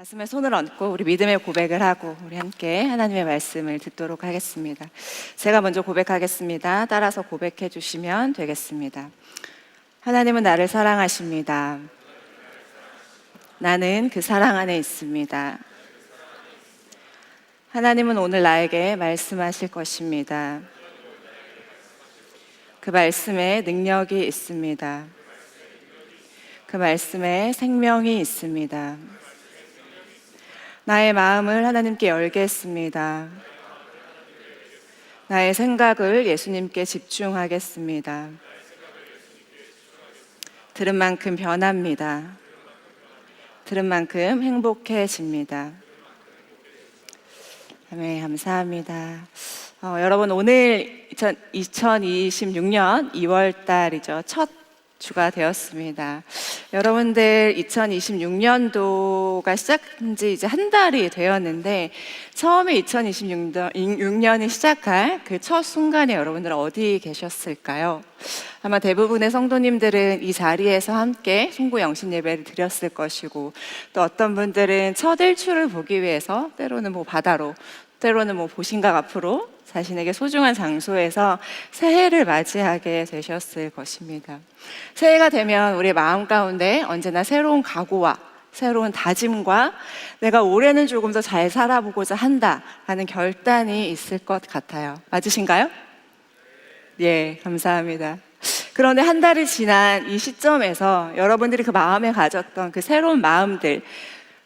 가슴에 손을 얹고 우리 믿음의 고백을 하고 우리 함께 하나님의 말씀을 듣도록 하겠습니다. 제가 먼저 고백하겠습니다. 따라서 고백해 주시면 되겠습니다. 하나님은 나를 사랑하십니다. 나는 그 사랑 안에 있습니다. 하나님은 오늘 나에게 말씀하실 것입니다. 그 말씀에 능력이 있습니다. 그 말씀에 생명이 있습니다. 나의 마음을 하나님께 열겠습니다. 나의 생각을 예수님께 집중하겠습니다. 들은 만큼 변합니다. 들은 만큼 행복해집니다. 아멘, 감사합니다. 여러분, 오늘 2026년 2월 달이죠. 첫 주가 되었습니다. 여러분들 2026년도가 시작한 지 이제 한 달이 되었는데 처음에 2026년이 시작할 그 첫 순간에 여러분들은 어디 계셨을까요? 아마 대부분의 성도님들은 이 자리에서 함께 송구 영신 예배를 드렸을 것이고, 또 어떤 분들은 첫 일출을 보기 위해서 때로는 바다로, 때로는 보신각 앞으로 자신에게 소중한 장소에서 새해를 맞이하게 되셨을 것입니다. 새해가 되면 우리 마음 가운데 언제나 새로운 각오와 새로운 다짐과 내가 올해는 조금 더 잘 살아보고자 한다라는 결단이 있을 것 같아요. 맞으신가요? 예, 감사합니다. 그런데 한 달이 지난 이 시점에서 여러분들이 그 마음에 가졌던 그 새로운 마음들,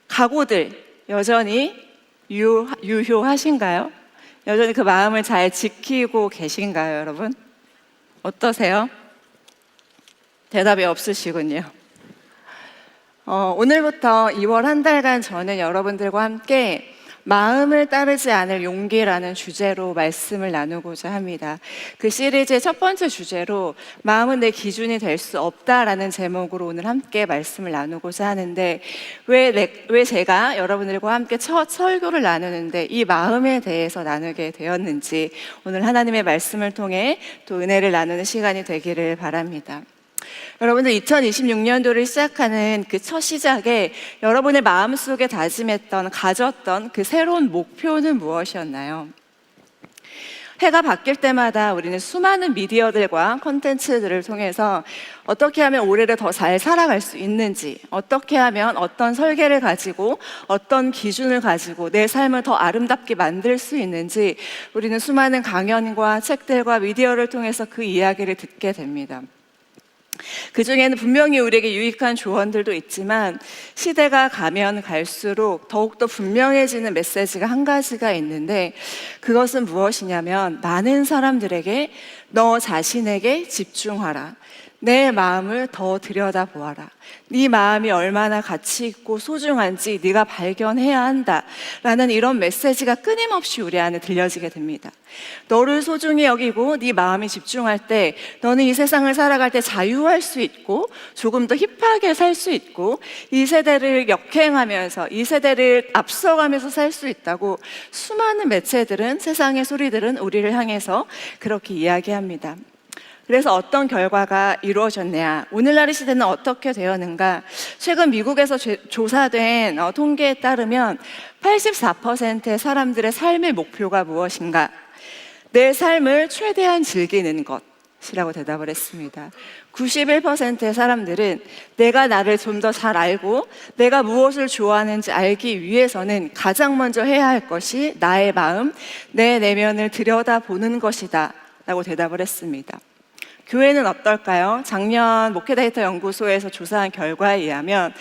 각오들 여전히 유효하신가요? 여전히 그 마음을 잘 지키고 계신가요, 여러분? 어떠세요? 대답이 없으시군요. 오늘부터 2월 한 달간 저는 여러분들과 함께 마음을 따르지 않을 용기라는 주제로 말씀을 나누고자 합니다. 그 시리즈의 첫 번째 주제로 마음은 내 기준이 될 수 없다라는 제목으로 오늘 함께 말씀을 나누고자 하는데, 왜 제가 여러분들과 함께 첫 설교를 나누는데 이 마음에 대해서 나누게 되었는지 오늘 하나님의 말씀을 통해 또 은혜를 나누는 시간이 되기를 바랍니다. 여러분들 2026년도를 시작하는 그 첫 시작에 여러분의 마음속에 다짐했던, 가졌던 그 새로운 목표는 무엇이었나요? 해가 바뀔 때마다 우리는 수많은 미디어들과 콘텐츠들을 통해서 어떻게 하면 올해를 더 잘 살아갈 수 있는지, 어떻게 하면 어떤 설계를 가지고 어떤 기준을 가지고 내 삶을 더 아름답게 만들 수 있는지 우리는 수많은 강연과 책들과 미디어를 통해서 그 이야기를 듣게 됩니다. 그 중에는 분명히 우리에게 유익한 조언들도 있지만 시대가 가면 갈수록 더욱더 분명해지는 메시지가 한 가지가 있는데, 그것은 무엇이냐면 많은 사람들에게 너 자신에게 집중하라. 내 마음을 더 들여다보아라. 네 마음이 얼마나 가치 있고 소중한지 네가 발견해야 한다 라는 이런 메시지가 끊임없이 우리 안에 들려지게 됩니다. 너를 소중히 여기고 네 마음이 집중할 때 너는 이 세상을 살아갈 때 자유할 수 있고 조금 더 힙하게 살 수 있고 이 세대를 역행하면서 이 세대를 앞서가면서 살 수 있다고 수많은 매체들은, 세상의 소리들은 우리를 향해서 그렇게 이야기합니다. 그래서 어떤 결과가 이루어졌냐, 오늘날의 시대는 어떻게 되었는가. 최근 미국에서 조사된 통계에 따르면 84%의 사람들의 삶의 목표가 무엇인가? 내 삶을 최대한 즐기는 것이라고 대답을 했습니다. 91%의 사람들은 내가 나를 좀 더 잘 알고 내가 무엇을 좋아하는지 알기 위해서는 가장 먼저 해야 할 것이 나의 마음, 내 내면을 들여다보는 것이다 라고 대답을 했습니다. 교회는 어떨까요? 작년 목회데이터 연구소에서 조사한 결과에 의하면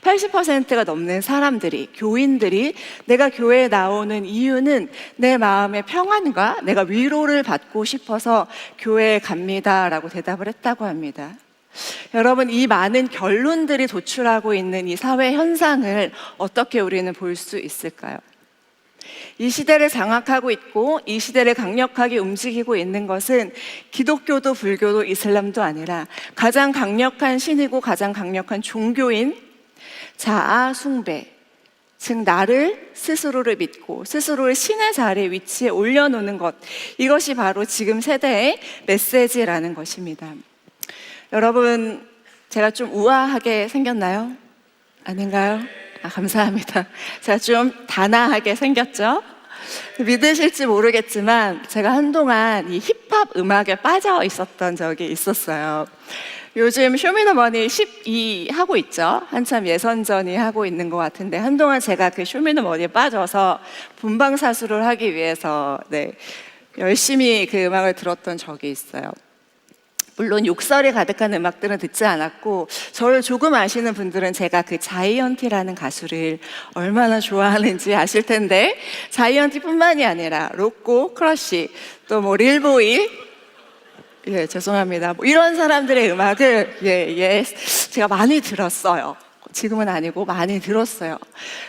80%가 넘는 사람들이, 교인들이 내가 교회에 나오는 이유는 내 마음의 평안과 내가 위로를 받고 싶어서 교회에 갑니다 라고 대답을 했다고 합니다. 여러분, 이 많은 결론들이 도출하고 있는 이 사회 현상을 어떻게 우리는 볼 수 있을까요? 이 시대를 장악하고 있고 이 시대를 강력하게 움직이고 있는 것은 기독교도 불교도 이슬람도 아니라 가장 강력한 신이고 가장 강력한 종교인 자아 숭배, 즉 나를 스스로를 믿고 스스로를 신의 자리에 위치에 올려놓는 것, 이것이 바로 지금 세대의 메시지라는 것입니다. 여러분, 제가 좀 우아하게 생겼나요? 아닌가요? 감사합니다. 제가 좀 단아하게 생겼죠? 믿으실지 모르겠지만 제가 한동안 이 힙합 음악에 빠져 있었던 적이 있었어요. 요즘 쇼미더머니 12 하고 있죠. 한참 예선전이 하고 있는 것 같은데 한동안 제가 그 쇼미더머니에 빠져서 본방사수를 하기 위해서 열심히 그 음악을 들었던 적이 있어요. 물론 욕설이 가득한 음악들은 듣지 않았고, 저를 조금 아시는 분들은 제가 그 자이언티라는 가수를 얼마나 좋아하는지 아실 텐데, 자이언티뿐만이 아니라 로꼬, 크러쉬, 또 뭐 릴보이, 죄송합니다. 뭐 이런 사람들의 음악을 제가 많이 들었어요. 지금은 아니고 많이 들었어요.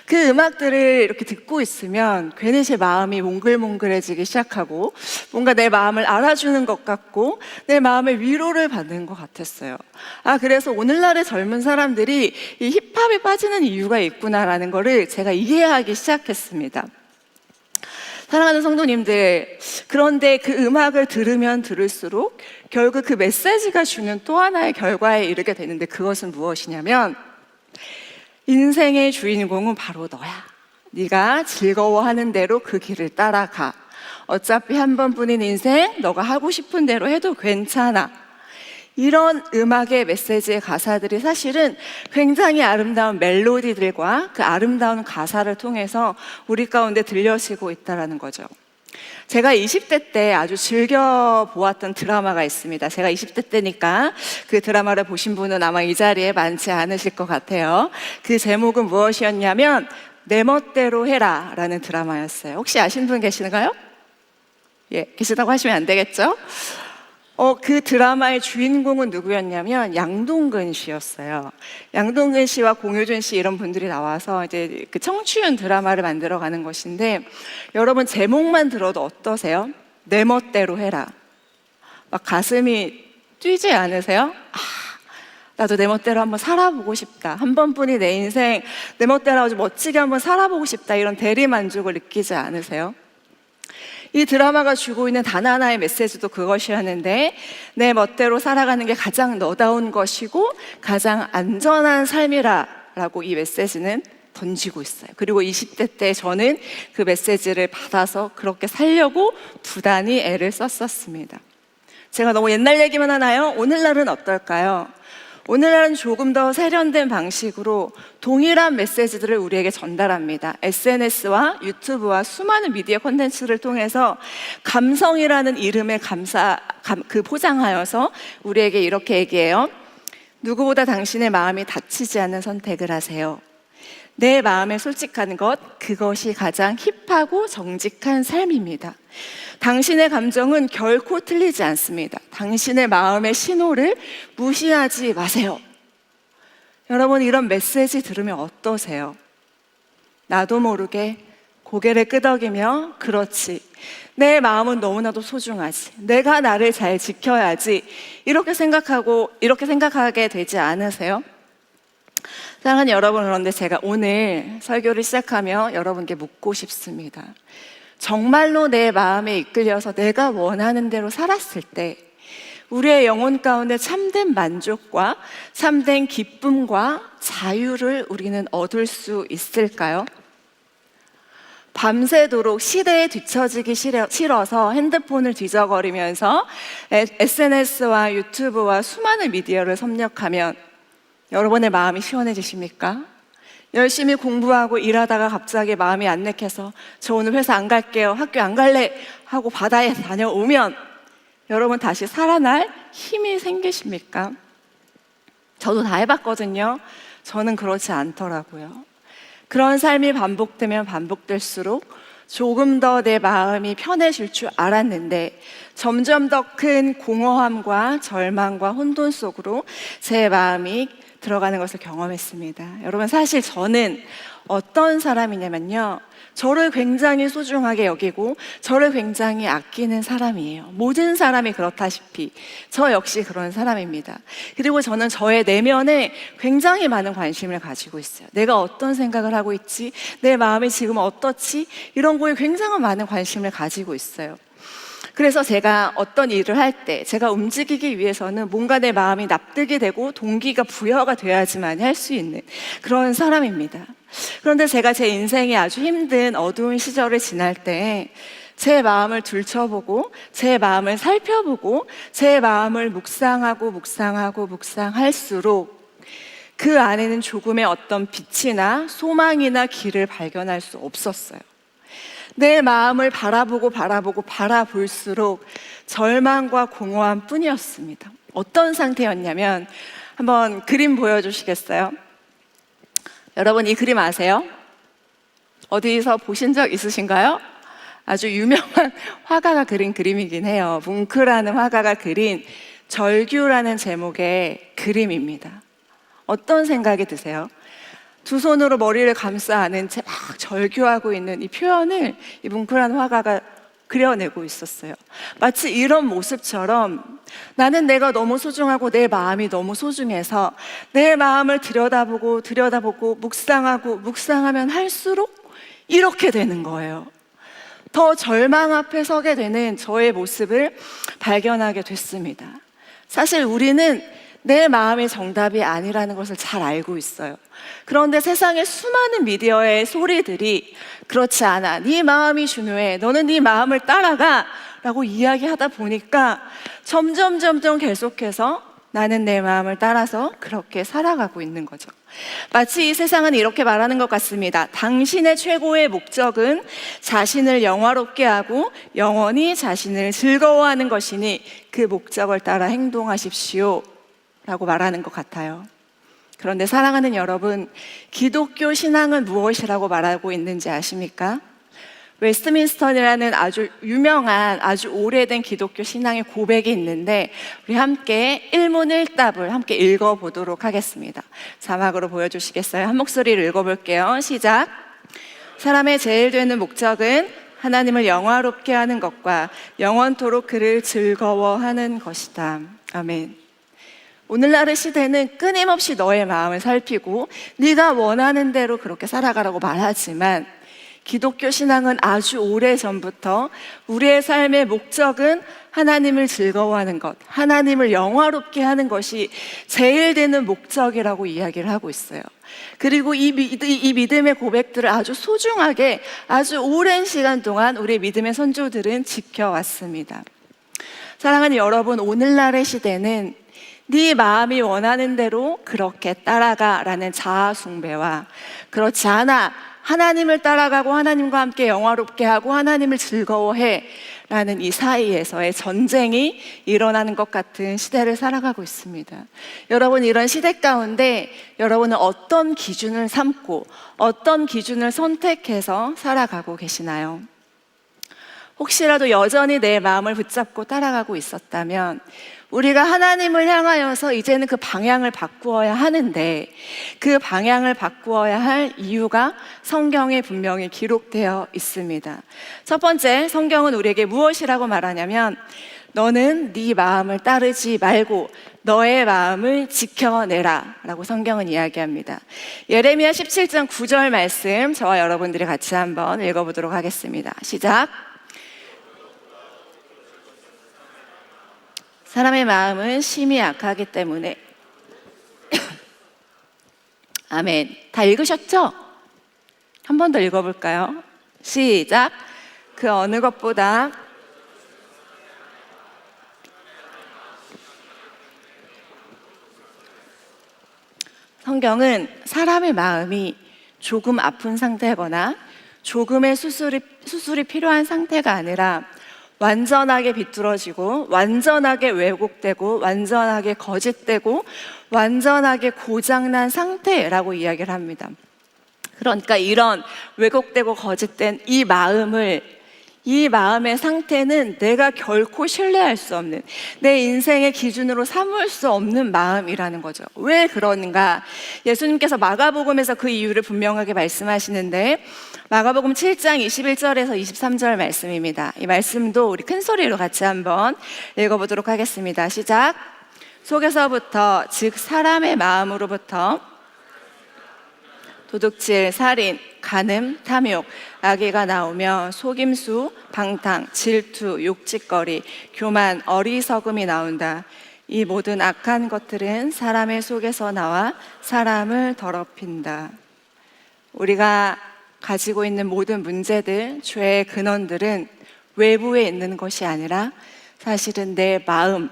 그 음악들을 이렇게 듣고 있으면 괜히 제 마음이 몽글몽글해지기 시작하고 뭔가 내 마음을 알아주는 것 같고 내 마음의 위로를 받는 것 같았어요. 그래서 오늘날의 젊은 사람들이 이 힙합에 빠지는 이유가 있구나라는 거를 제가 이해하기 시작했습니다. 사랑하는 성도님들, 그런데 그 음악을 들으면 들을수록 결국 그 메시지가 주는 또 하나의 결과에 이르게 되는데 그것은 무엇이냐면 인생의 주인공은 바로 너야. 네가 즐거워하는 대로 그 길을 따라가. 어차피 한 번뿐인 인생 너가 하고 싶은 대로 해도 괜찮아. 이런 음악의 메시지의 가사들이 사실은 굉장히 아름다운 멜로디들과 그 아름다운 가사를 통해서 우리 가운데 들려지고 있다는 거죠. 제가 20대 때 아주 즐겨 보았던 드라마가 있습니다. 제가 20대 때니까 그 드라마를 보신 분은 아마 이 자리에 많지 않으실 것 같아요. 그 제목은 무엇이었냐면 내 멋대로 해라 라는 드라마였어요. 혹시 아시는 분 계시는가요? 계시다고 하시면 안 되겠죠? 그 드라마의 주인공은 누구였냐면 양동근 씨였어요. 양동근 씨와 공효준 씨 이런 분들이 나와서 이제 그 청춘 드라마를 만들어가는 것인데 여러분 제목만 들어도 어떠세요? 내 멋대로 해라. 막 가슴이 뛰지 않으세요? 나도 내 멋대로 한번 살아보고 싶다. 한 번뿐이 내 인생 내 멋대로 아주 멋지게 한번 살아보고 싶다. 이런 대리만족을 느끼지 않으세요? 이 드라마가 주고 있는 단 하나의 메시지도 그것이었는데 내 멋대로 살아가는 게 가장 너다운 것이고 가장 안전한 삶이라고 이 메시지는 던지고 있어요. 그리고 20대 때 저는 그 메시지를 받아서 그렇게 살려고 부단히 애를 썼었습니다. 제가 너무 옛날 얘기만 하나요? 오늘날은 어떨까요? 오늘날은 조금 더 세련된 방식으로 동일한 메시지들을 우리에게 전달합니다. SNS와 유튜브와 수많은 미디어 콘텐츠를 통해서 감성이라는 이름에 포장하여서 우리에게 이렇게 얘기해요. 누구보다 당신의 마음이 다치지 않는 선택을 하세요. 내 마음에 솔직한 것, 그것이 가장 힙하고 정직한 삶입니다. 당신의 감정은 결코 틀리지 않습니다. 당신의 마음의 신호를 무시하지 마세요. 여러분, 이런 메시지 들으면 어떠세요? 나도 모르게 고개를 끄덕이며 그렇지, 내 마음은 너무나도 소중하지, 내가 나를 잘 지켜야지, 이렇게 생각하게 되지 않으세요? 사랑하는 여러분, 그런데 제가 오늘 설교를 시작하며 여러분께 묻고 싶습니다. 정말로 내 마음에 이끌려서 내가 원하는 대로 살았을 때 우리의 영혼 가운데 참된 만족과 참된 기쁨과 자유를 우리는 얻을 수 있을까요? 밤새도록 시대에 뒤처지기 싫어서 핸드폰을 뒤적거리면서 SNS와 유튜브와 수많은 미디어를 섭렵하면 여러분의 마음이 시원해지십니까? 열심히 공부하고 일하다가 갑자기 마음이 안 내켜서 저 오늘 회사 안 갈게요, 학교 안 갈래 하고 바다에 다녀오면 여러분 다시 살아날 힘이 생기십니까? 저도 다 해봤거든요. 저는 그렇지 않더라고요. 그런 삶이 반복되면 반복될수록 조금 더 내 마음이 편해질 줄 알았는데 점점 더 큰 공허함과 절망과 혼돈 속으로 제 마음이 들어가는 것을 경험했습니다. 여러분, 사실 저는 어떤 사람이냐면요, 저를 굉장히 소중하게 여기고 저를 굉장히 아끼는 사람이에요. 모든 사람이 그렇다시피 저 역시 그런 사람입니다. 그리고 저는 저의 내면에 굉장히 많은 관심을 가지고 있어요. 내가 어떤 생각을 하고 있지, 내 마음이 지금 어떻지, 이런 거에 굉장히 많은 관심을 가지고 있어요. 그래서 제가 어떤 일을 할 때 제가 움직이기 위해서는 뭔가 내 마음이 납득이 되고 동기가 부여가 돼야지만 할 수 있는 그런 사람입니다. 그런데 제가 제 인생이 아주 힘든 어두운 시절을 지날 때 제 마음을 들춰보고 제 마음을 살펴보고 제 마음을 묵상할수록 그 안에는 조금의 어떤 빛이나 소망이나 길을 발견할 수 없었어요. 내 마음을 바라볼수록 절망과 공허함 뿐이었습니다. 어떤 상태였냐면, 한번 그림 보여주시겠어요? 여러분, 이 그림 아세요? 어디서 보신 적 있으신가요? 아주 유명한 화가가 그린 그림이긴 해요. 뭉크라는 화가가 그린 절규라는 제목의 그림입니다. 어떤 생각이 드세요? 두 손으로 머리를 감싸 안은 채 막 절규하고 있는 이 표현을 이 뭉크라는 화가가 그려내고 있었어요. 마치 이런 모습처럼 나는 내가 너무 소중하고 내 마음이 너무 소중해서 내 마음을 들여다보고 묵상하면 할수록 이렇게 되는 거예요. 더 절망 앞에 서게 되는 저의 모습을 발견하게 됐습니다. 사실 우리는 내 마음이 정답이 아니라는 것을 잘 알고 있어요. 그런데 세상의 수많은 미디어의 소리들이 그렇지 않아, 네 마음이 중요해, 너는 네 마음을 따라가 라고 이야기하다 보니까 점점 계속해서 나는 내 마음을 따라서 그렇게 살아가고 있는 거죠. 마치 이 세상은 이렇게 말하는 것 같습니다. 당신의 최고의 목적은 자신을 영화롭게 하고 영원히 자신을 즐거워하는 것이니 그 목적을 따라 행동하십시오 라고 말하는 것 같아요. 그런데 사랑하는 여러분, 기독교 신앙은 무엇이라고 말하고 있는지 아십니까? 웨스트민스터라는 아주 유명한, 아주 오래된 기독교 신앙의 고백이 있는데 우리 함께 일문일답을 함께 읽어보도록 하겠습니다. 자막으로 보여주시겠어요? 한 목소리로 읽어볼게요. 시작. 사람의 제일 되는 목적은 하나님을 영화롭게 하는 것과 영원토록 그를 즐거워하는 것이다. 아멘. 오늘날의 시대는 끊임없이 너의 마음을 살피고 네가 원하는 대로 그렇게 살아가라고 말하지만 기독교 신앙은 아주 오래전부터 우리의 삶의 목적은 하나님을 즐거워하는 것, 하나님을 영화롭게 하는 것이 제일 되는 목적이라고 이야기를 하고 있어요. 그리고 이 믿음의 고백들을 아주 소중하게 아주 오랜 시간 동안 우리 믿음의 선조들은 지켜왔습니다. 사랑하는 여러분, 오늘날의 시대는 네 마음이 원하는 대로 그렇게 따라가라는 자아 숭배와 그렇지 않아, 하나님을 따라가고 하나님과 함께 영화롭게 하고 하나님을 즐거워해 라는 이 사이에서의 전쟁이 일어나는 것 같은 시대를 살아가고 있습니다. 여러분, 이런 시대 가운데 여러분은 어떤 기준을 삼고 어떤 기준을 선택해서 살아가고 계시나요? 혹시라도 여전히 내 마음을 붙잡고 따라가고 있었다면 우리가 하나님을 향하여서 이제는 그 방향을 바꾸어야 하는데 그 방향을 바꾸어야 할 이유가 성경에 분명히 기록되어 있습니다. 첫 번째, 성경은 우리에게 무엇이라고 말하냐면 너는 네 마음을 따르지 말고 너의 마음을 지켜내라 라고 성경은 이야기합니다. 예레미야 17장 9절 말씀 저와 여러분들이 같이 한번 읽어보도록 하겠습니다. 시작. 사람의 마음은 심히 약하기 때문에 아멘. 다 읽으셨죠? 한 번 더 읽어볼까요? 시작. 그 어느 것보다 성경은 사람의 마음이 조금 아픈 상태거나 조금의 수술이 필요한 상태가 아니라 완전하게 비뚤어지고 완전하게 왜곡되고 완전하게 거짓되고 완전하게 고장난 상태라고 이야기를 합니다. 그러니까 이런 왜곡되고 거짓된 이 마음의 상태는 내가 결코 신뢰할 수 없는, 내 인생의 기준으로 삼을 수 없는 마음이라는 거죠. 왜 그런가? 예수님께서 마가복음에서 그 이유를 분명하게 말씀하시는데 마가복음 7장 21절에서 23절 말씀입니다. 이 말씀도 우리 큰 소리로 같이 한번 읽어보도록 하겠습니다. 시작. 속에서부터, 즉 사람의 마음으로부터 도둑질, 살인, 간음, 탐욕, 악의가 나오며 속임수, 방탕, 질투, 욕짓거리, 교만, 어리석음이 나온다. 이 모든 악한 것들은 사람의 속에서 나와 사람을 더럽힌다. 우리가 가지고 있는 모든 문제들, 죄의 근원들은 외부에 있는 것이 아니라 사실은 내 마음,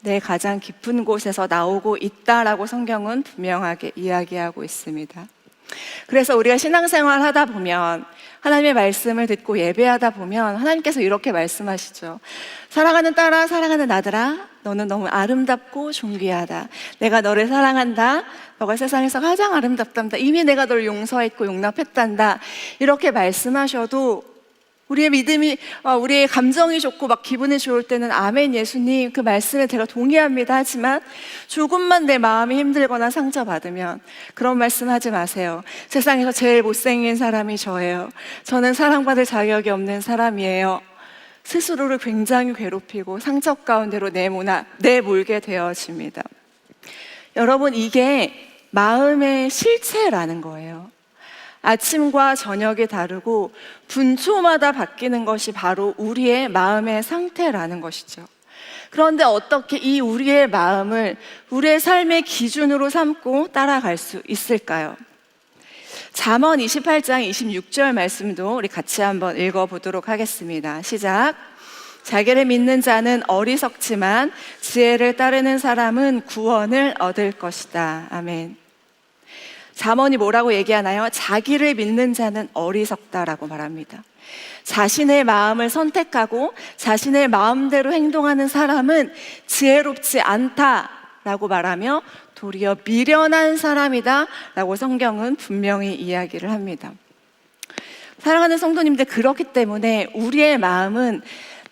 내 가장 깊은 곳에서 나오고 있다라고 성경은 분명하게 이야기하고 있습니다. 그래서 우리가 신앙생활 하다 보면, 하나님의 말씀을 듣고 예배하다 보면 하나님께서 이렇게 말씀하시죠. 사랑하는 딸아, 사랑하는 아들아, 너는 너무 아름답고 존귀하다. 내가 너를 사랑한다. 너가 세상에서 가장 아름답단다. 이미 내가 널 용서했고 용납했단다. 이렇게 말씀하셔도 우리의 믿음이, 우리의 감정이 좋고 막 기분이 좋을 때는 아멘 예수님 그 말씀에 제가 동의합니다 하지만 조금만 내 마음이 힘들거나 상처받으면 그런 말씀하지 마세요. 세상에서 제일 못생긴 사람이 저예요. 저는 사랑받을 자격이 없는 사람이에요. 스스로를 굉장히 괴롭히고 상처 가운데로 내몰게 되어집니다. 여러분, 이게 마음의 실체라는 거예요. 아침과 저녁이 다르고 분초마다 바뀌는 것이 바로 우리의 마음의 상태라는 것이죠. 그런데 어떻게 이 우리의 마음을 우리의 삶의 기준으로 삼고 따라갈 수 있을까요? 잠언 28장 26절 말씀도 우리 같이 한번 읽어보도록 하겠습니다. 시작. 자기를 믿는 자는 어리석지만 지혜를 따르는 사람은 구원을 얻을 것이다. 아멘. 잠언이 뭐라고 얘기하나요? 자기를 믿는 자는 어리석다라고 말합니다. 자신의 마음을 선택하고 자신의 마음대로 행동하는 사람은 지혜롭지 않다라고 말하며 도리어 미련한 사람이다라고 성경은 분명히 이야기를 합니다. 사랑하는 성도님들, 그렇기 때문에 우리의 마음은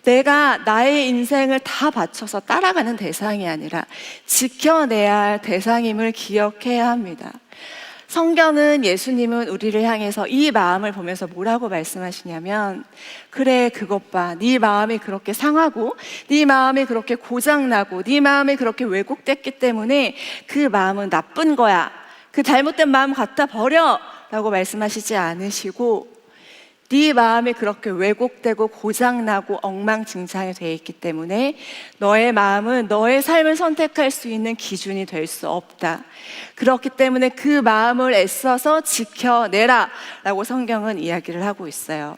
내가 나의 인생을 다 바쳐서 따라가는 대상이 아니라 지켜내야 할 대상임을 기억해야 합니다. 성경은, 예수님은 우리를 향해서 이 마음을 보면서 뭐라고 말씀하시냐면, 그래, 그것 봐. 네 마음이 그렇게 상하고 네 마음이 그렇게 고장나고 네 마음이 그렇게 왜곡됐기 때문에 그 마음은 나쁜 거야. 그 잘못된 마음 갖다 버려 라고 말씀하시지 않으시고, 네 마음이 그렇게 왜곡되고 고장나고 엉망진창이 되어 있기 때문에 너의 마음은 너의 삶을 선택할 수 있는 기준이 될 수 없다. 그렇기 때문에 그 마음을 애써서 지켜내라 라고 성경은 이야기를 하고 있어요.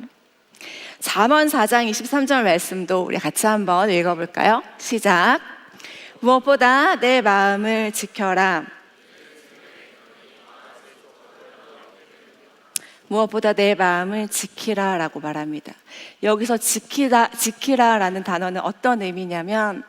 잠언 4장 23절 말씀도 우리 같이 한번 읽어볼까요? 시작. 무엇보다 내 마음을 지켜라. 무엇보다 내 마음을 지키라 라고 말합니다. 여기서 지키라 라는 단어는 어떤 의미냐면,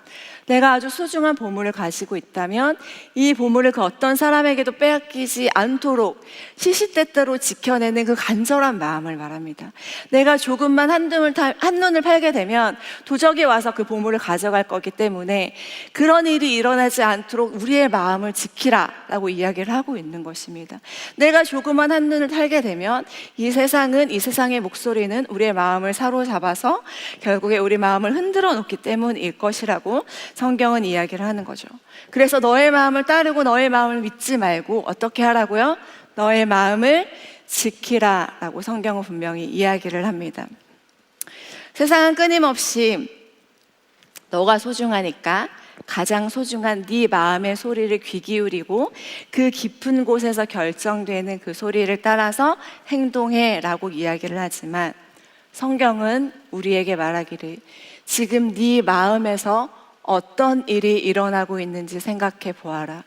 내가 아주 소중한 보물을 가지고 있다면 이 보물을 그 어떤 사람에게도 빼앗기지 않도록 시시때때로 지켜내는 그 간절한 마음을 말합니다. 내가 조금만 한눈을 팔게 되면 도적이 와서 그 보물을 가져갈 거기 때문에 그런 일이 일어나지 않도록 우리의 마음을 지키라 라고 이야기를 하고 있는 것입니다. 내가 조금만 한눈을 팔게 되면 이 세상의 목소리는 우리의 마음을 사로잡아서 결국에 우리 마음을 흔들어 놓기 때문일 것이라고 성경은 이야기를 하는 거죠. 그래서 너의 마음을 따르고 너의 마음을 믿지 말고 어떻게 하라고요? 너의 마음을 지키라 라고 성경은 분명히 이야기를 합니다. 세상은 끊임없이 너가 소중하니까 가장 소중한 네 마음의 소리를 귀 기울이고 그 깊은 곳에서 결정되는 그 소리를 따라서 행동해 라고 이야기를 하지만, 성경은 우리에게 말하기를 지금 네 마음에서 어떤 일이 일어나고 있는지 생각해 보아라.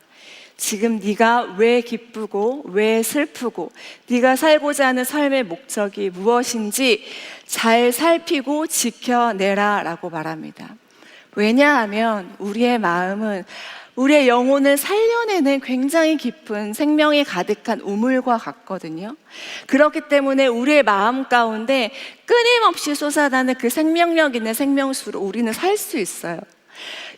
지금 네가 왜 기쁘고 왜 슬프고 네가 살고자 하는 삶의 목적이 무엇인지 잘 살피고 지켜내라 라고 말합니다. 왜냐하면 우리의 마음은 우리의 영혼을 살려내는 굉장히 깊은 생명이 가득한 우물과 같거든요. 그렇기 때문에 우리의 마음 가운데 끊임없이 솟아나는 그 생명력 있는 생명수로 우리는 살 수 있어요.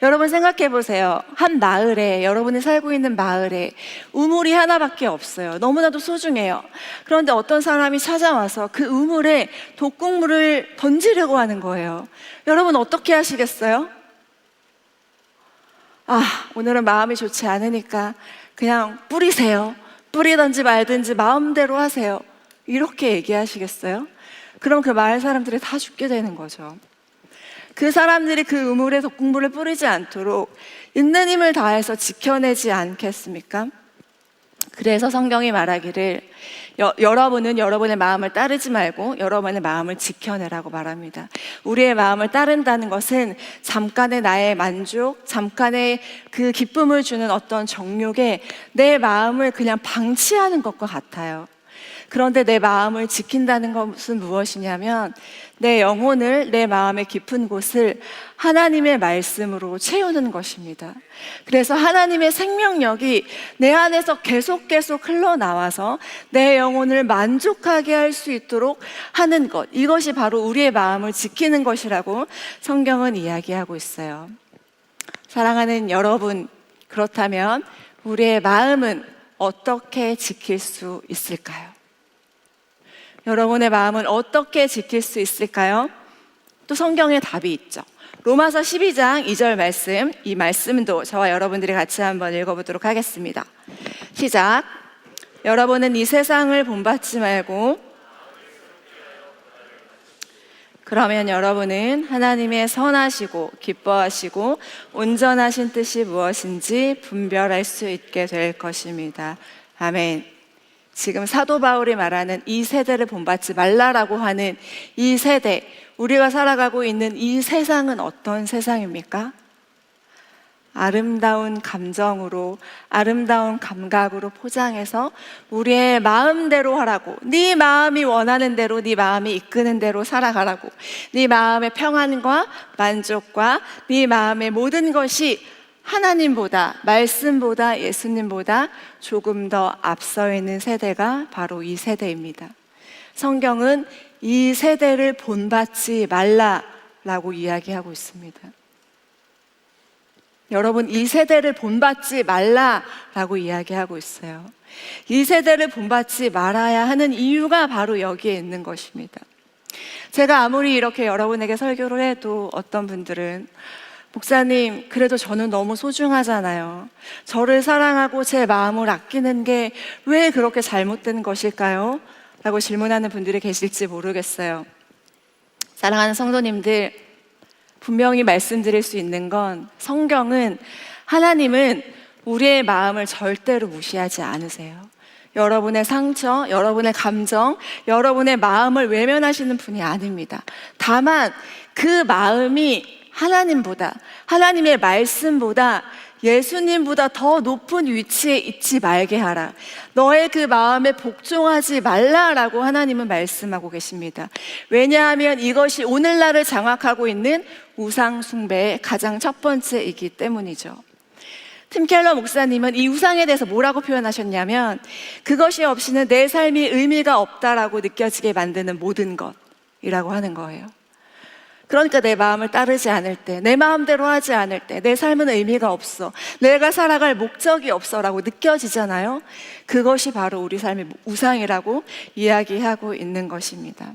여러분 생각해 보세요. 한 마을에, 여러분이 살고 있는 마을에 우물이 하나밖에 없어요. 너무나도 소중해요. 그런데 어떤 사람이 찾아와서 그 우물에 독극물을 던지려고 하는 거예요. 여러분 어떻게 하시겠어요? 오늘은 마음이 좋지 않으니까 그냥 뿌리세요. 뿌리든지 말든지 마음대로 하세요. 이렇게 얘기하시겠어요? 그럼 그 마을 사람들이 다 죽게 되는 거죠. 그 사람들이 그 우물에 독극물을 뿌리지 않도록 있는 힘을 다해서 지켜내지 않겠습니까? 그래서 성경이 말하기를 여러분은 여러분의 마음을 따르지 말고 여러분의 마음을 지켜내라고 말합니다. 우리의 마음을 따른다는 것은 잠깐의 나의 만족, 잠깐의 그 기쁨을 주는 어떤 정욕에 내 마음을 그냥 방치하는 것과 같아요. 그런데 내 마음을 지킨다는 것은 무엇이냐면 내 영혼을, 내 마음의 깊은 곳을 하나님의 말씀으로 채우는 것입니다. 그래서 하나님의 생명력이 내 안에서 계속 흘러나와서 내 영혼을 만족하게 할 수 있도록 하는 것, 이것이 바로 우리의 마음을 지키는 것이라고 성경은 이야기하고 있어요. 사랑하는 여러분, 그렇다면 우리의 마음은 어떻게 지킬 수 있을까요? 여러분의 마음은 어떻게 지킬 수 있을까요? 또 성경에 답이 있죠. 로마서 12장 2절 말씀, 이 말씀도 저와 여러분들이 같이 한번 읽어보도록 하겠습니다. 시작. 여러분은 이 세상을 본받지 말고 그러면 여러분은 하나님의 선하시고 기뻐하시고 온전하신 뜻이 무엇인지 분별할 수 있게 될 것입니다. 아멘. 지금 사도 바울이 말하는 이 세대를 본받지 말라라고 하는 이 세대, 우리가 살아가고 있는 이 세상은 어떤 세상입니까? 아름다운 감정으로, 아름다운 감각으로 포장해서 우리의 마음대로 하라고, 네 마음이 원하는 대로, 네 마음이 이끄는 대로 살아가라고, 네 마음의 평안과 만족과 네 마음의 모든 것이 하나님보다, 말씀보다, 예수님보다 조금 더 앞서 있는 세대가 바로 이 세대입니다. 성경은 이 세대를 본받지 말라라고 이야기하고 있습니다. 여러분, 이 세대를 본받지 말라라고 이야기하고 있어요. 이 세대를 본받지 말아야 하는 이유가 바로 여기에 있는 것입니다. 제가 아무리 이렇게 여러분에게 설교를 해도 어떤 분들은 목사님, 그래도 저는 너무 소중하잖아요. 저를 사랑하고 제 마음을 아끼는 게 왜 그렇게 잘못된 것일까요? 라고 질문하는 분들이 계실지 모르겠어요. 사랑하는 성도님들, 분명히 말씀드릴 수 있는 건 성경은, 하나님은 우리의 마음을 절대로 무시하지 않으세요. 여러분의 상처, 여러분의 감정, 여러분의 마음을 외면하시는 분이 아닙니다. 다만 그 마음이 하나님보다, 하나님의 말씀보다, 예수님보다 더 높은 위치에 있지 말게 하라. 너의 그 마음에 복종하지 말라라고 하나님은 말씀하고 계십니다. 왜냐하면 이것이 오늘날을 장악하고 있는 우상 숭배의 가장 첫 번째이기 때문이죠. 팀 켈러 목사님은 이 우상에 대해서 뭐라고 표현하셨냐면, 그것이 없이는 내 삶이 의미가 없다라고 느껴지게 만드는 모든 것이라고 하는 거예요. 그러니까 내 마음을 따르지 않을 때, 내 마음대로 하지 않을 때 내 삶은 의미가 없어, 내가 살아갈 목적이 없어라고 느껴지잖아요. 그것이 바로 우리 삶의 우상이라고 이야기하고 있는 것입니다.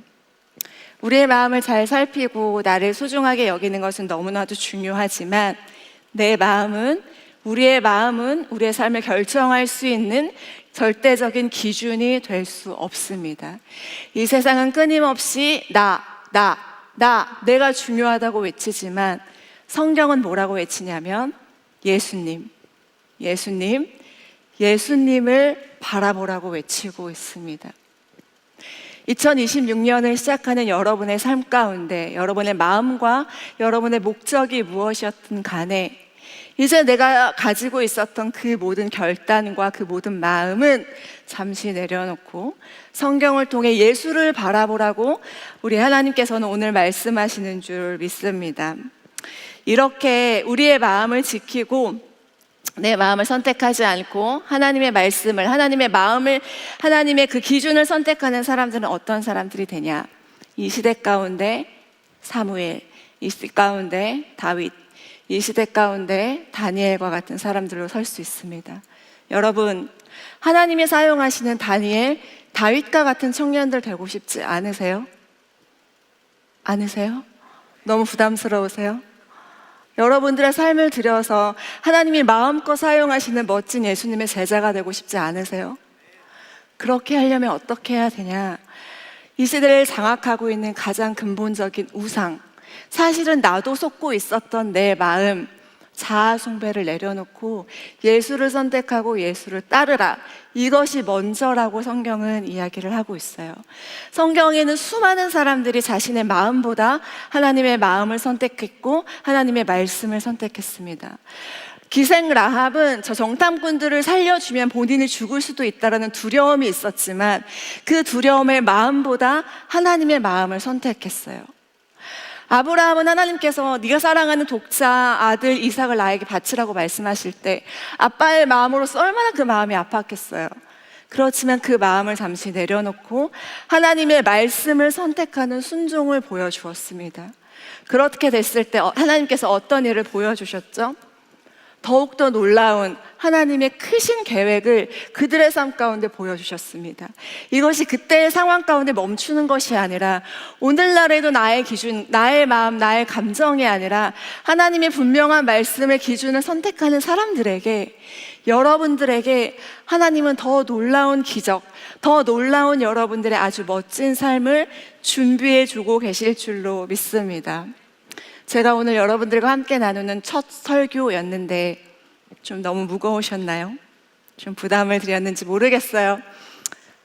우리의 마음을 잘 살피고 나를 소중하게 여기는 것은 너무나도 중요하지만 내 마음은, 우리의 마음은 우리의 삶을 결정할 수 있는 절대적인 기준이 될 수 없습니다. 이 세상은 끊임없이 내가 중요하다고 외치지만 성경은 뭐라고 외치냐면 예수님을 바라보라고 외치고 있습니다. 2026년을 시작하는 여러분의 삶 가운데 여러분의 마음과 여러분의 목적이 무엇이었든 간에 이제 내가 가지고 있었던 그 모든 결단과 그 모든 마음은 잠시 내려놓고 성경을 통해 예수를 바라보라고 우리 하나님께서는 오늘 말씀하시는 줄 믿습니다. 이렇게 우리의 마음을 지키고 내 마음을 선택하지 않고 하나님의 말씀을, 하나님의 마음을, 하나님의 그 기준을 선택하는 사람들은 어떤 사람들이 되냐? 이 시대 가운데 사무엘, 이 시대 가운데 다윗, 이 시대 가운데 다니엘과 같은 사람들로 설 수 있습니다. 여러분, 하나님이 사용하시는 다니엘, 다윗과 같은 청년들 되고 싶지 않으세요? 않으세요? 너무 부담스러우세요? 여러분들의 삶을 들여서 하나님이 마음껏 사용하시는 멋진 예수님의 제자가 되고 싶지 않으세요? 그렇게 하려면 어떻게 해야 되냐? 이 시대를 장악하고 있는 가장 근본적인 우상, 사실은 나도 속고 있었던 내 마음, 자아 숭배를 내려놓고 예수를 선택하고 예수를 따르라. 이것이 먼저라고 성경은 이야기를 하고 있어요. 성경에는 수많은 사람들이 자신의 마음보다 하나님의 마음을 선택했고 하나님의 말씀을 선택했습니다. 기생 라합은 저 정탐꾼들을 살려주면 본인이 죽을 수도 있다라는 두려움이 있었지만 그 두려움의 마음보다 하나님의 마음을 선택했어요. 아브라함은 하나님께서 네가 사랑하는 독자 아들 이삭을 나에게 바치라고 말씀하실 때 아빠의 마음으로서 얼마나 그 마음이 아팠겠어요. 그렇지만 그 마음을 잠시 내려놓고 하나님의 말씀을 선택하는 순종을 보여주었습니다. 그렇게 됐을 때 하나님께서 어떤 일을 보여주셨죠? 더욱더 놀라운 하나님의 크신 계획을 그들의 삶 가운데 보여주셨습니다. 이것이 그때의 상황 가운데 멈추는 것이 아니라 오늘날에도 나의 기준, 나의 마음, 나의 감정이 아니라 하나님의 분명한 말씀의 기준을 선택하는 사람들에게, 여러분들에게 하나님은 더 놀라운 기적, 더 놀라운 여러분들의 아주 멋진 삶을 준비해 주고 계실 줄로 믿습니다. 제가 오늘 여러분들과 함께 나누는 첫 설교였는데 좀 너무 무거우셨나요? 좀 부담을 드렸는지 모르겠어요.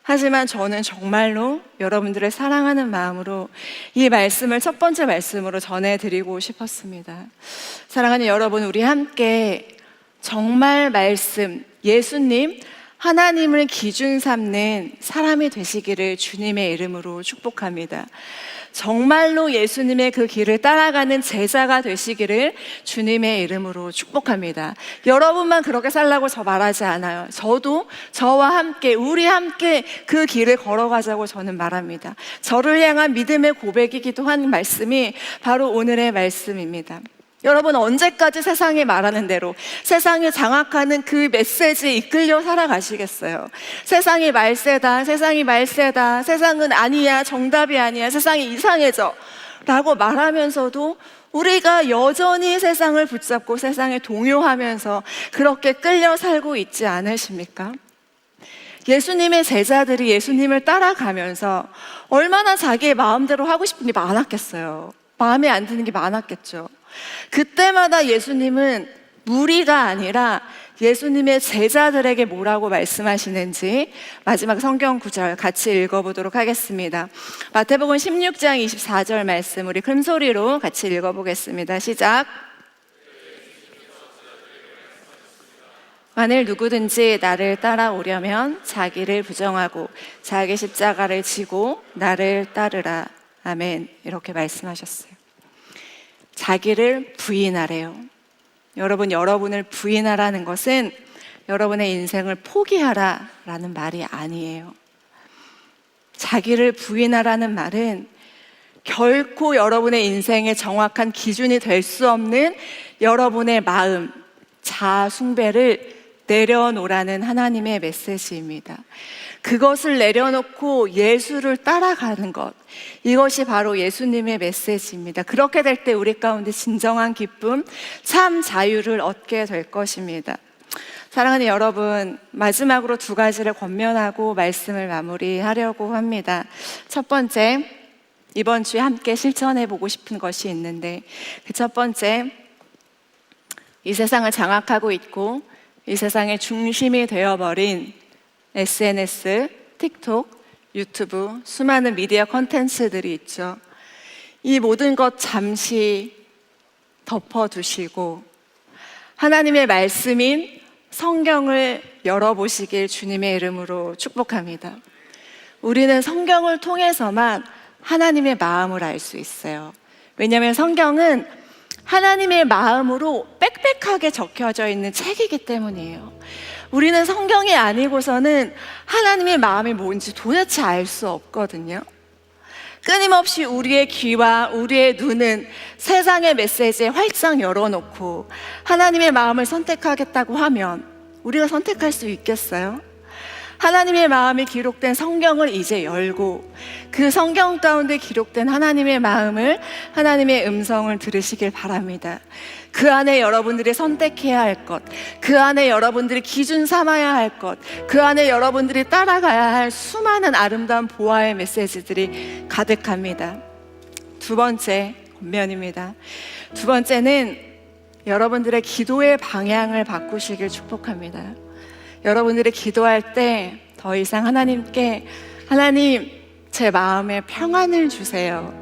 하지만 저는 정말로 여러분들을 사랑하는 마음으로 이 말씀을 첫 번째 말씀으로 전해드리고 싶었습니다. 사랑하는 여러분, 우리 함께 정말 말씀, 예수님, 하나님을 기준 삼는 사람이 되시기를 주님의 이름으로 축복합니다. 정말로 예수님의 그 길을 따라가는 제자가 되시기를 주님의 이름으로 축복합니다. 여러분만 그렇게 살라고 저 말하지 않아요. 저도 저와 함께, 우리 함께 그 길을 걸어가자고 저는 말합니다. 저를 향한 믿음의 고백이기도 한 말씀이 바로 오늘의 말씀입니다. 여러분, 언제까지 세상이 말하는 대로, 세상이 장악하는 그 메시지에 이끌려 살아가시겠어요? 세상이 말세다, 세상이 말세다, 세상은 아니야, 정답이 아니야, 세상이 이상해져 라고 말하면서도 우리가 여전히 세상을 붙잡고 세상에 동요하면서 그렇게 끌려 살고 있지 않으십니까? 예수님의 제자들이 예수님을 따라가면서 얼마나 자기의 마음대로 하고 싶은 게 많았겠어요. 마음에 안 드는 게 많았겠죠. 그때마다 예수님은 무리가 아니라 예수님의 제자들에게 뭐라고 말씀하시는지 마지막 성경 구절 같이 읽어보도록 하겠습니다. 마태복음 16장 24절 말씀 우리 큰 소리로 같이 읽어보겠습니다. 시작. 만일 누구든지 나를 따라오려면 자기를 부정하고 자기 십자가를 지고 나를 따르라. 아멘. 이렇게 말씀하셨어요. 자기를 부인하래요. 여러분, 여러분을 부인하라는 것은 여러분의 인생을 포기하라 라는 말이 아니에요. 자기를 부인하라는 말은 결코 여러분의 인생의 정확한 기준이 될 수 없는 여러분의 마음, 자아 숭배를 내려놓으라는 하나님의 메시지입니다. 그것을 내려놓고 예수를 따라가는 것, 이것이 바로 예수님의 메시지입니다. 그렇게 될 때 우리 가운데 진정한 기쁨, 참 자유를 얻게 될 것입니다. 사랑하는 여러분, 마지막으로 두 가지를 권면하고 말씀을 마무리하려고 합니다. 첫 번째, 이번 주에 함께 실천해 보고 싶은 것이 있는데 그 첫 번째, 이 세상을 장악하고 있고 이 세상의 중심이 되어버린 SNS, 틱톡, 유튜브, 수많은 미디어 콘텐츠들이 있죠. 이 모든 것 잠시 덮어두시고 하나님의 말씀인 성경을 열어보시길 주님의 이름으로 축복합니다. 우리는 성경을 통해서만 하나님의 마음을 알 수 있어요. 왜냐하면 성경은 하나님의 마음으로 빽빽하게 적혀져 있는 책이기 때문이에요. 우리는 성경이 아니고서는 하나님의 마음이 뭔지 도대체 알 수 없거든요. 끊임없이 우리의 귀와 우리의 눈은 세상의 메시지에 활짝 열어놓고 하나님의 마음을 선택하겠다고 하면 우리가 선택할 수 있겠어요? 하나님의 마음이 기록된 성경을 이제 열고 그 성경 가운데 기록된 하나님의 마음을, 하나님의 음성을 들으시길 바랍니다. 그 안에 여러분들이 선택해야 할 것, 그 안에 여러분들이 기준 삼아야 할 것, 그 안에 여러분들이 따라가야 할 수많은 아름다운 보아의 메시지들이 가득합니다. 두 번째 권면입니다. 두 번째는 여러분들의 기도의 방향을 바꾸시길 축복합니다. 여러분들이 기도할 때 더 이상 하나님께 하나님, 제 마음에 평안을 주세요.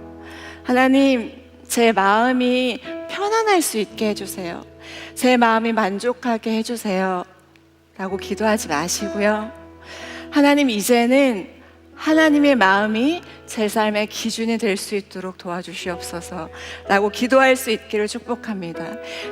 하나님, 제 마음이 편안할 수 있게 해주세요. 제 마음이 만족하게 해주세요. 라고 기도하지 마시고요. 하나님, 이제는 하나님의 마음이 제 삶의 기준이 될 수 있도록 도와주시옵소서 라고 기도할 수 있기를 축복합니다.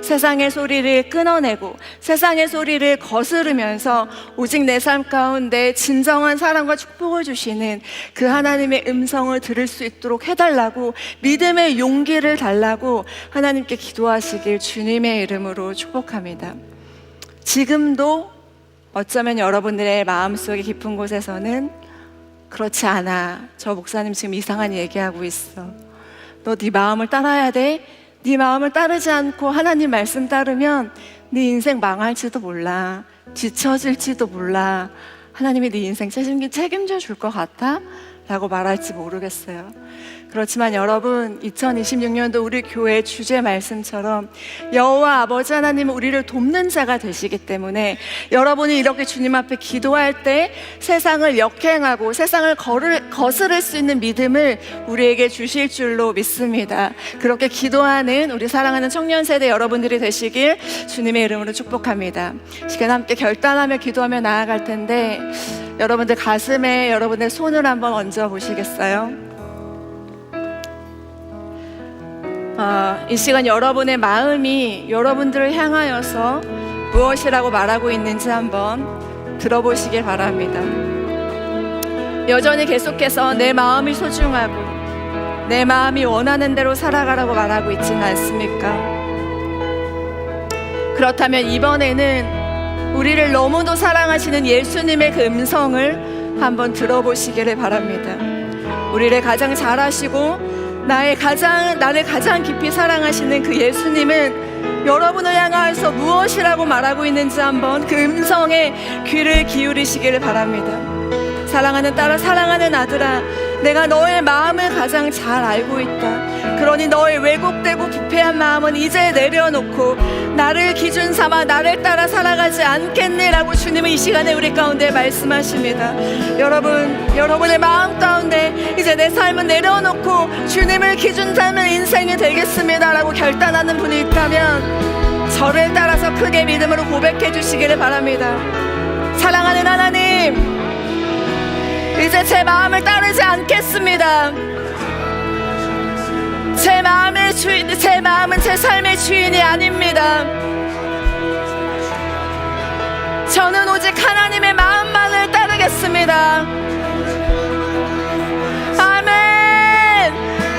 세상의 소리를 끊어내고 세상의 소리를 거스르면서 오직 내 삶 가운데 진정한 사랑과 축복을 주시는 그 하나님의 음성을 들을 수 있도록 해달라고, 믿음의 용기를 달라고 하나님께 기도하시길 주님의 이름으로 축복합니다. 지금도 어쩌면 여러분들의 마음속의 깊은 곳에서는 그렇지 않아, 저 목사님 지금 이상한 얘기하고 있어, 너 네 마음을 따라야 돼, 네 마음을 따르지 않고 하나님 말씀 따르면 네 인생 망할지도 몰라, 뒤처질지도 몰라, 하나님이 네 인생 책임져 줄 것 같아? 라고 말할지 모르겠어요. 그렇지만 여러분, 2026년도 우리 교회 주제 말씀처럼 여호와 아버지 하나님은 우리를 돕는 자가 되시기 때문에 여러분이 이렇게 주님 앞에 기도할 때 세상을 역행하고 세상을 거스를 수 있는 믿음을 우리에게 주실 줄로 믿습니다. 그렇게 기도하는 우리 사랑하는 청년 세대 여러분들이 되시길 주님의 이름으로 축복합니다. 시간 함께 결단하며 기도하며 나아갈 텐데, 여러분들 가슴에 여러분의 손을 한번 얹어 보시겠어요? 이 시간 여러분의 마음이 여러분들을 향하여서 무엇이라고 말하고 있는지 한번 들어보시길 바랍니다. 여전히 계속해서 내 마음이 소중하고 내 마음이 원하는 대로 살아가라고 말하고 있지는 않습니까? 그렇다면 이번에는 우리를 너무도 사랑하시는 예수님의 그 음성을 한번 들어보시기를 바랍니다. 우리를 가장 잘 아시고 나를 가장 깊이 사랑하시는 그 예수님은 여러분을 향하여서 무엇이라고 말하고 있는지 한번 그 음성에 귀를 기울이시기를 바랍니다. 사랑하는 딸아, 사랑하는 아들아, 내가 너의 마음을 가장 잘 알고 있다. 그러니 너의 왜곡되고 부패한 마음은 이제 내려놓고 나를 기준 삼아 나를 따라 살아가지 않겠니라고 주님은 이 시간에 우리 가운데 말씀하십니다. 여러분의 마음 가운데 이제 내 삶은 내려놓고 주님을 기준 삼는 인생이 되겠습니다 라고 결단하는 분이 있다면 저를 따라서 크게 믿음으로 고백해 주시기를 바랍니다. 사랑하는 하나님, 이제 제 마음을 따르지 않겠습니다. 제 마음은 제 삶의 주인이 아닙니다. 저는 오직 하나님의 마음만을 따르겠습니다. 아멘.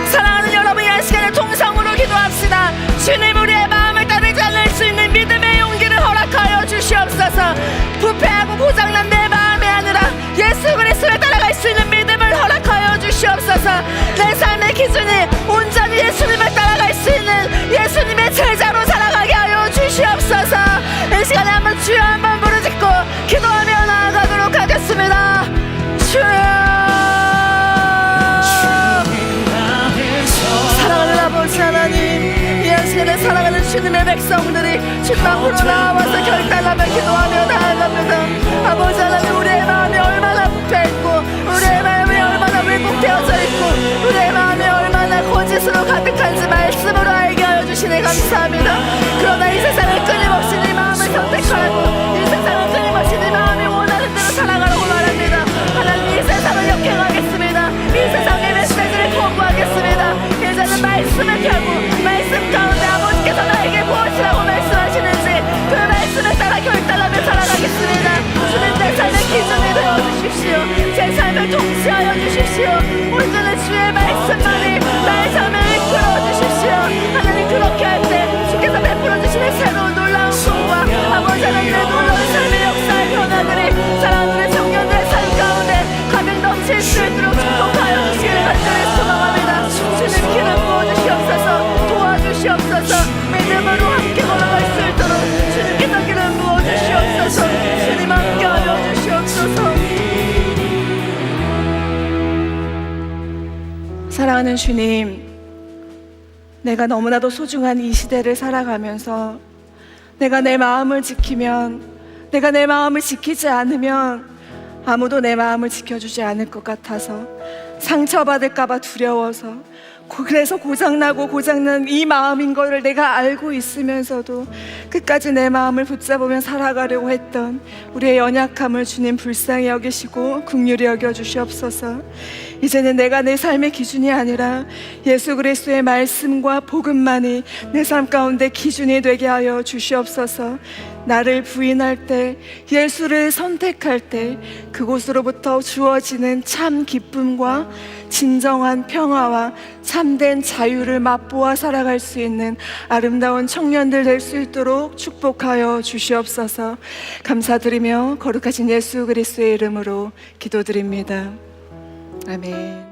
사랑하는 여러분, 이 시간에 통성으로 기도합시다. 주님, 우리의 마음을 따르지 않을 수 있는 믿음의 용기를 허락하여 주시옵소서. 부패하고 고장난 내 마음이 아니라 예수 그리스도를 따라갈 수 있는 믿음을 허락하여 주시옵소서. 내 삶의 기준이 온전히 예수님을 따라갈 수 있는 예수님의 제자로 살아가게 하여 주시옵소서. 이 시간에 한번 주여 한번 부르짖고 기도하며 나아가도록 하겠습니다. 주여. 사랑하는 아버지 하나님, 이 시간에 사랑하는 주님의 백성들이 주 앞으로 나와서 결단하며 기도하며 나아갑니다. 아버지 하나님, 우리의 마음이 얼마나 부패했고 우리의 마음이 얼마나 왜곡되어져 있고 우리의 마음이 얼마나 거짓으로 가득한지 말씀으로 알게 하여 주시니 감사합니다. 그러나 이 세상을 끊임없이 네 마음을 선택하라고, 이 세상을 끊임없이 네 마음이 원하는 대로 살아가라고 말합니다. 하나님, 이 세상을 역행하겠습니다. 이 세상의 메시지를 거부하겠습니다. 이제는 말씀을 펴고 말씀 가운데 아버지께서 나에게 무엇이라고 말씀하시는지 그 말씀을 따라 결단하며 살아가겠습니다. 주님, 내 삶의 기준이 되어주십시오. 제 삶을 통치하여 주십시오. 온전한 주의 말씀만이 나의 삶을 이끌어 주십시오. 하나님, 그렇게 할 때 주께서 베풀어 주시는 새로운 놀라운 공과 아버지 하나님의 놀라운 삶의 역사의 변화들이 사랑하는 청년들의 삶 가운데 가득 넘칠 수 있도록 축복하여 주시기를 간절히 소망합니다. 주님, 기름 부어주시옵소서. 도와주시옵소서. 믿음으로 함께 걸어갈 수 있도록 주님께서 기름 부어주시옵소서. 주님, 함께 하여 주시옵소서. 사랑하는 주님, 내가 너무나도 소중한 이 시대를 살아가면서 내가 내 마음을 지키면, 내가 내 마음을 지키지 않으면 아무도 내 마음을 지켜주지 않을 것 같아서, 상처받을까봐 두려워서, 그래서 고장나고 고장난 이 마음인 거를 내가 알고 있으면서도 끝까지 내 마음을 붙잡으며 살아가려고 했던 우리의 연약함을 주님 불쌍히 여기시고 긍휼히 여겨 주시옵소서. 이제는 내가 내 삶의 기준이 아니라 예수 그리스도의 말씀과 복음만이 내 삶 가운데 기준이 되게 하여 주시옵소서. 나를 부인할 때, 예수를 선택할 때 그곳으로부터 주어지는 참 기쁨과 진정한 평화와 참된 자유를 맛보아 살아갈 수 있는 아름다운 청년들 될 수 있도록 축복하여 주시옵소서. 감사드리며 거룩하신 예수 그리스도의 이름으로 기도드립니다. 아멘.